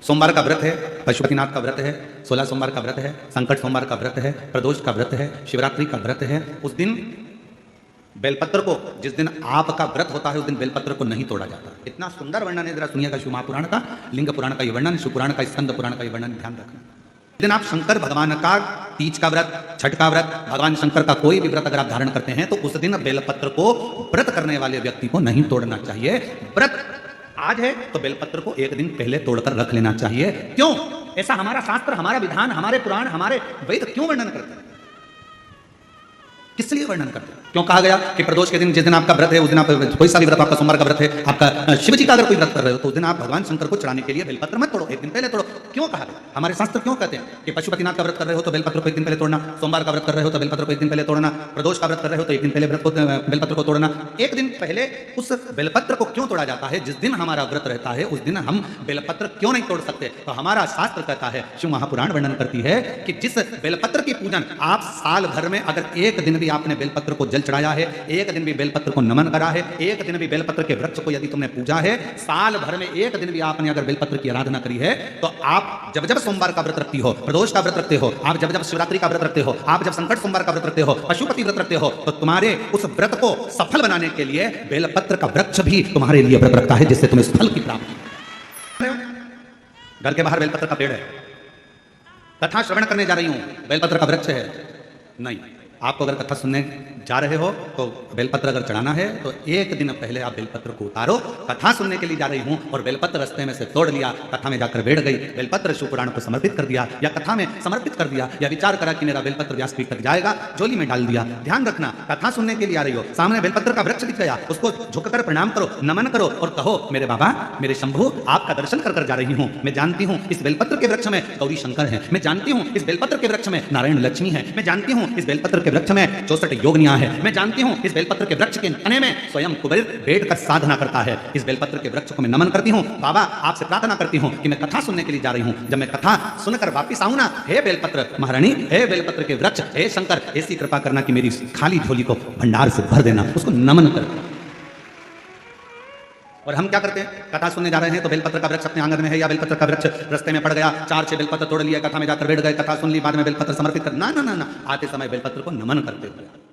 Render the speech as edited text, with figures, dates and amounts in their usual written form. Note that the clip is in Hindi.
सोमवार का व्रत है, पशुपतिनाथ का व्रत है, 16 सोमवार का व्रत है, संकट सोमवार का व्रत है, प्रदोष का व्रत है, शिवरात्रि का व्रत है। उस दिन बेलपत्र को, जिस दिन आपका व्रत होता है उस दिन बेलपत्र को नहीं तोड़ा जाता। इतना सुंदर वर्णन है, जरा सुनिएगा शिव महापुराण का, लिंग पुराण का ये वर्णन, शिव पुराण का, स्कंद पुराण का ये वर्णन, ध्यान रखना। इस दिन आप शंकर भगवान का तीज का व्रत, छठ का व्रत, भगवान शंकर का कोई भी व्रत अगर आप धारण करते हैं तो उस दिन बेलपत्र को व्रत करने वाले व्यक्ति को नहीं तोड़ना चाहिए। व्रत आज है तो बेलपत्र को एक दिन पहले तोड़कर रख लेना चाहिए। क्यों? ऐसा हमारा शास्त्र, हमारा विधान, हमारे पुराण, हमारे वेद क्यों वर्णन करते हैं? किस लिए वर्णन करते हैं? क्यों कहा गया कि प्रदोष के दिन, जिस दिन आपका व्रत है उस दिन आप कोई सा भी व्रत, आपका सोमवार का व्रत है, आपका शिव जी का अगर कोई व्रत कर रहे हो तो उस दिन आप भगवान शंकर को चढ़ाने के लिए बेलपत्र मत तोड़ो, एक दिन पहले तोड़ो। क्यों कहा गया? हमारे शास्त्र क्यों कहते हैं कि पशुपतिनाथ का व्रत कर रहे हो तो बेलपत्र को एक दिन पहले तोड़ना, सोमवार का व्रत कर रहे हो तो बेलपत्र को एक दिन पहले तोड़ना, प्रदोष का व्रत कर रहे हो तो एक दिन पहले बेलपत्र को तोड़ना। एक दिन पहले उस बेलपत्र को क्यों तोड़ा जाता है? जिस दिन हमारा व्रत रहता है उस दिन हम बेलपत्र क्यों नहीं तोड़ सकते? तो हमारा शास्त्र कहता है, शिव महापुराण वर्णन करती है कि जिस बेलपत्र की पूजन आप साल भर में अगर एक दिन भी आपने बेलपत्र को जल चढ़ाया है, एक दिन भी बेलपत्र को नमन करा है, एक दिन भी बेलपत्र के वृक्ष को यदि तुमने पूजा है, साल भर में एक दिन भी आपने अगर बेलपत्र की आराधना करी है, तो आप जब जब सोमवार का व्रत रखती हो, प्रदोष का व्रत रखते हो, आप जब जब शिवरात्रि का व्रत रखते हो, आप जब संकट सोमवार का व्रत रखते हो, पशुपति व्रत रखते हो, तो तुम्हारे उस व्रत को सफल बनाने के लिए बेलपत्र का वृक्ष भी तुम्हारे लिए व्रत रखता है, जिससे तुम्हें फल की प्राप्ति। घर के बाहर बेलपत्र का पेड़ है, कथा श्रवण करने जा रही हूं, बेलपत्र का वृक्ष है नहीं। आपको अगर कथा सुनने जा रहे हो तो बेलपत्र अगर चढ़ाना है तो एक दिन पहले आप बेलपत्र को उतारो। कथा सुनने के लिए जा रही हूं और बेलपत्र रास्ते में से तोड़ लिया, कथा में जाकर बैठ गई, बेलपत्र शिव पुराण को समर्पित कर दिया या कथा में समर्पित कर दिया, या विचार करा कि मेरा बेलपत्र व्यासपीठ तक जाएगा, झोली में डाल दिया। ध्यान रखना, कथा सुनने के लिए आ रही हो, सामने बेलपत्र का वृक्ष दिख गया, उसको झुककर प्रणाम करो, नमन करो और कहो, मेरे बाबा, मेरे शंभु, आपका दर्शन कर जा रही हूं। मैं जानती हूं इस बेलपत्र के वृक्ष में गौरी शंकर है, मैं जानती हूं इस बेलपत्र के वृक्ष में नारायण लक्ष्मी है, मैं जानती हूं इस बेलपत्र के वृक्ष में 64 योगिनियां है, मैं जानती हूं इस बेलपत्र के वृक्ष के तने में स्वयं कुबेर बैठकर साधना करता है। इस बेलपत्र के वृक्ष को मैं नमन करती हूं। बाबा, आपसे प्रार्थना करती हूं कि मैं कथा सुनने के लिए जा रही हूं, जब मैं कथा सुनकर वापिस आऊं ना, हे बेलपत्र महारानी, हे बेलपत्र के वृक्ष, हे शंकर, ऐसी कृपा करना कि मेरी खाली झोली को भंडार से भर देना, उसको नमन कर। और हम क्या करते हैं? कथा सुनने जा रहे हैं तो बेलपत्र का वृक्ष अपने आंगन में है या बेलपत्र का वृक्ष रास्ते में पड़ गया, 4-6 बेलपत्र तोड़ लिया, कथा में जाकर बैठ गए, कथा सुन ली, बाद में बेलपत्र समर्पित कर, ना ना ना ना, आते समय बेलपत्र को नमन करते हुए